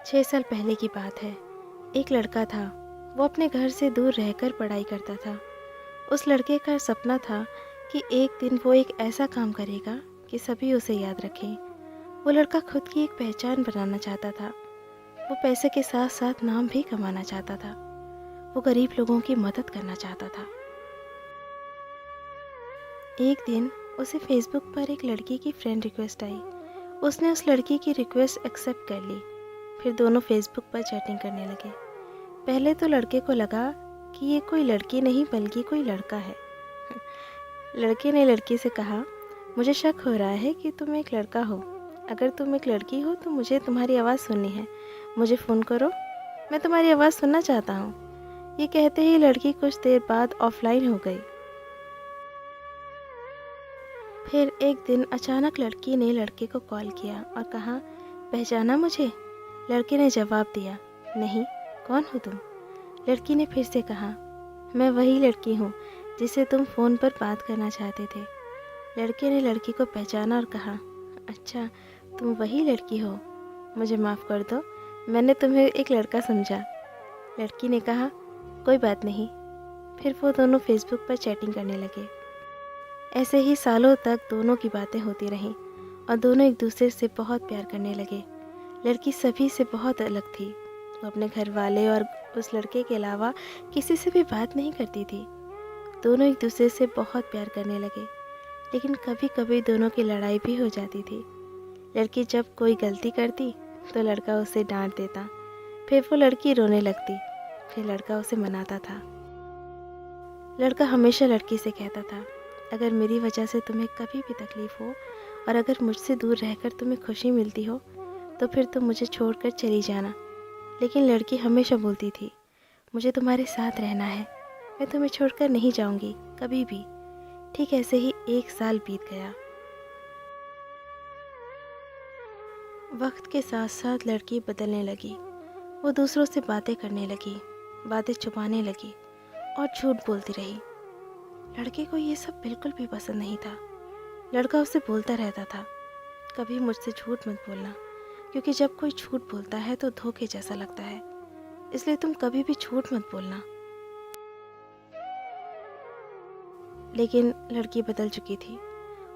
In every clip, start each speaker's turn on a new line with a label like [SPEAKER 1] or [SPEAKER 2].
[SPEAKER 1] 6 साल पहले की बात है। एक लड़का था। वो अपने घर से दूर रहकर पढ़ाई करता था। उस लड़के का सपना था कि एक दिन वो एक ऐसा काम करेगा कि सभी उसे याद रखें। वो लड़का खुद की एक पहचान बनाना चाहता था। वो पैसे के साथ साथ नाम भी कमाना चाहता था। वो गरीब लोगों की मदद करना चाहता था। एक दिन उसे फेसबुक पर एक लड़की की फ्रेंड रिक्वेस्ट आई। उसने उस लड़की की रिक्वेस्ट एक्सेप्ट कर ली। फिर दोनों फेसबुक पर चैटिंग करने लगे। पहले तो लड़के को लगा कि ये कोई लड़की नहीं बल्कि कोई लड़का है। लड़के ने लड़की से कहा, मुझे शक हो रहा है कि तुम एक लड़का हो। अगर तुम एक लड़की हो तो मुझे तुम्हारी आवाज़ सुननी है। मुझे फ़ोन करो, मैं तुम्हारी आवाज़ सुनना चाहता हूँ। ये कहते ही लड़की कुछ देर बाद ऑफलाइन हो गई। फिर एक दिन अचानक लड़की ने लड़के को कॉल किया और कहा, पहचाना मुझे? लड़के ने जवाब दिया, नहीं, कौन हो तुम? लड़की ने फिर से कहा, मैं वही लड़की हूँ जिसे तुम फ़ोन पर बात करना चाहते थे। लड़के ने लड़की को पहचाना और कहा, अच्छा, तुम वही लड़की हो। मुझे माफ़ कर दो, मैंने तुम्हें एक लड़का समझा। लड़की ने कहा, कोई बात नहीं। फिर वो दोनों फेसबुक पर चैटिंग करने लगे। ऐसे ही सालों तक दोनों की बातें होती रहीं और दोनों एक दूसरे से बहुत प्यार करने लगे। लड़की सभी से बहुत अलग थी। वो अपने घर वाले और उस लड़के के अलावा किसी से भी बात नहीं करती थी। दोनों एक दूसरे से बहुत प्यार करने लगे, लेकिन कभी कभी दोनों की लड़ाई भी हो जाती थी। लड़की जब कोई गलती करती तो लड़का उसे डांट देता। फिर वो लड़की रोने लगती। फिर लड़का उसे मनाता था। लड़का हमेशा लड़की से कहता था, अगर मेरी वजह से तुम्हें कभी भी तकलीफ़ हो और अगर मुझसे दूर रहकर तुम्हें खुशी मिलती हो तो फिर तुम मुझे छोड़कर चली जाना। लेकिन लड़की हमेशा बोलती थी, मुझे तुम्हारे साथ रहना है, मैं तुम्हें छोड़कर नहीं जाऊंगी कभी भी। ठीक ऐसे ही 1 साल बीत गया। वक्त के साथ साथ लड़की बदलने लगी। वो दूसरों से बातें करने लगी, बातें छुपाने लगी और झूठ बोलती रही। लड़के को ये सब बिल्कुल भी पसंद नहीं था। लड़का उससे बोलता रहता था, कभी मुझसे झूठ मत बोलना, क्योंकि जब कोई झूठ बोलता है तो धोखे जैसा लगता है, इसलिए तुम कभी भी झूठ मत बोलना। लेकिन लड़की बदल चुकी थी।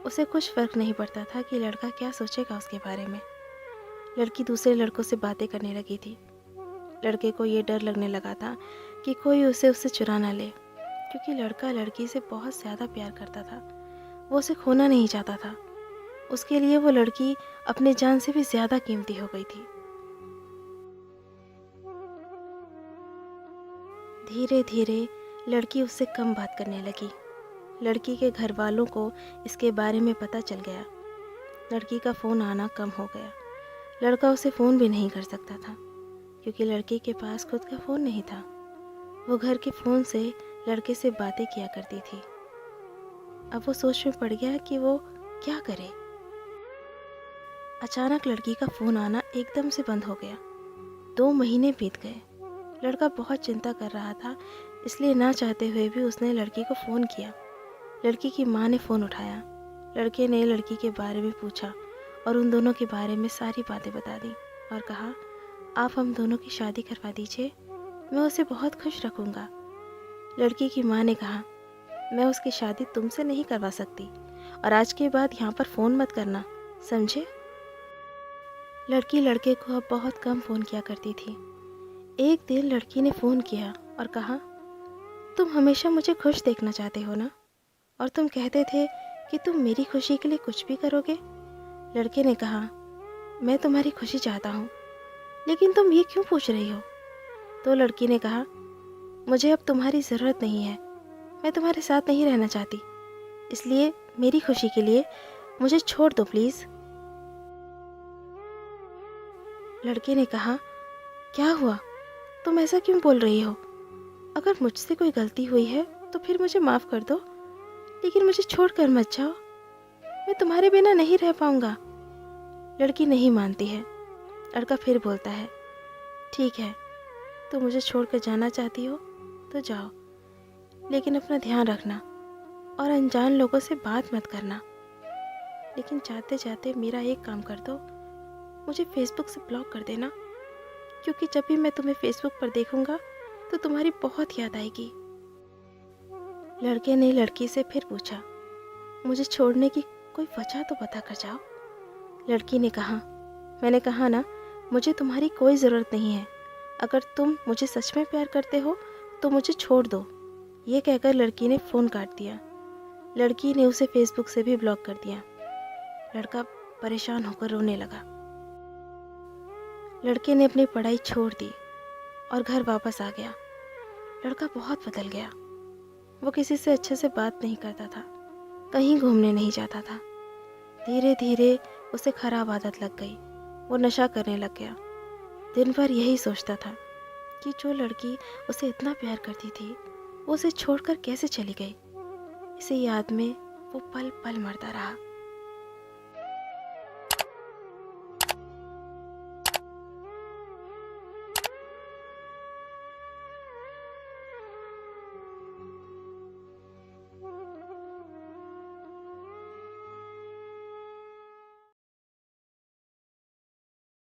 [SPEAKER 1] उसे कुछ फर्क नहीं पड़ता था कि लड़का क्या सोचेगा उसके बारे में। लड़की दूसरे लड़कों से बातें करने लगी थी। लड़के को ये डर लगने लगा था कि कोई उसे उससे चुरा ना ले, क्योंकि लड़का लड़की से बहुत ज़्यादा प्यार करता था। वो उसे खोना नहीं चाहता था। उसके लिए वो लड़की अपने जान से भी ज़्यादा कीमती हो गई थी। धीरे धीरे लड़की उससे कम बात करने लगी। लड़की के घर वालों को इसके बारे में पता चल गया। लड़की का फ़ोन आना कम हो गया। लड़का उसे फ़ोन भी नहीं कर सकता था, क्योंकि लड़की के पास खुद का फ़ोन नहीं था। वो घर के फ़ोन से लड़के से बातें किया करती थी। अब वो सोच में पड़ गया कि वो क्या करे। अचानक लड़की का फ़ोन आना एकदम से बंद हो गया। 2 महीने बीत गए। लड़का बहुत चिंता कर रहा था, इसलिए ना चाहते हुए भी उसने लड़की को फ़ोन किया। लड़की की माँ ने फ़ोन उठाया। लड़के ने लड़की के बारे में पूछा और उन दोनों के बारे में सारी बातें बता दी और कहा, आप हम दोनों की शादी करवा दीजिए, मैं उसे बहुत खुश रखूँगा। लड़की की माँ ने कहा, मैं उसकी शादी तुमसे नहीं करवा सकती और आज के बाद यहाँ पर फ़ोन मत करना, समझे? लड़की लड़के को अब बहुत कम फ़ोन किया करती थी। एक दिन लड़की ने फ़ोन किया और कहा, तुम हमेशा मुझे खुश देखना चाहते हो ना, और तुम कहते थे कि तुम मेरी खुशी के लिए कुछ भी करोगे। लड़के ने कहा, मैं तुम्हारी खुशी चाहता हूँ, लेकिन तुम ये क्यों पूछ रही हो? तो लड़की ने कहा, मुझे अब तुम्हारी ज़रूरत नहीं है, मैं तुम्हारे साथ नहीं रहना चाहती, इसलिए मेरी खुशी के लिए मुझे छोड़ दो प्लीज़। लड़के ने कहा, क्या हुआ? तुम ऐसा क्यों बोल रही हो? अगर मुझसे कोई गलती हुई है तो फिर मुझे माफ़ कर दो, लेकिन मुझे छोड़कर मत जाओ, मैं तुम्हारे बिना नहीं रह पाऊंगा। लड़की नहीं मानती है। लड़का फिर बोलता है, ठीक है, तुम मुझे छोड़कर जाना चाहती हो तो जाओ, लेकिन अपना ध्यान रखना और अनजान लोगों से बात मत करना। लेकिन जाते जाते मेरा एक काम कर दो, मुझे फेसबुक से ब्लॉक कर देना, क्योंकि जब भी मैं तुम्हें फेसबुक पर देखूंगा तो तुम्हारी बहुत याद आएगी। लड़के ने लड़की से फिर पूछा, मुझे छोड़ने की कोई वजह तो बता कर जाओ। लड़की ने कहा, मैंने कहा ना, मुझे तुम्हारी कोई ज़रूरत नहीं है। अगर तुम मुझे सच में प्यार करते हो तो मुझे छोड़ दो। ये कहकर लड़की ने फ़ोन काट दिया। लड़की ने उसे फेसबुक से भी ब्लॉक कर दिया। लड़का परेशान होकर रोने लगा। लड़के ने अपनी पढ़ाई छोड़ दी और घर वापस आ गया। लड़का बहुत बदल गया। वो किसी से अच्छे से बात नहीं करता था, कहीं घूमने नहीं जाता था। धीरे धीरे उसे खराब आदत लग गई। वो नशा करने लग गया। दिन भर यही सोचता था कि जो लड़की उसे इतना प्यार करती थी वो उसे छोड़कर कैसे चली गई। इसी याद में वो पल पल मरता रहा।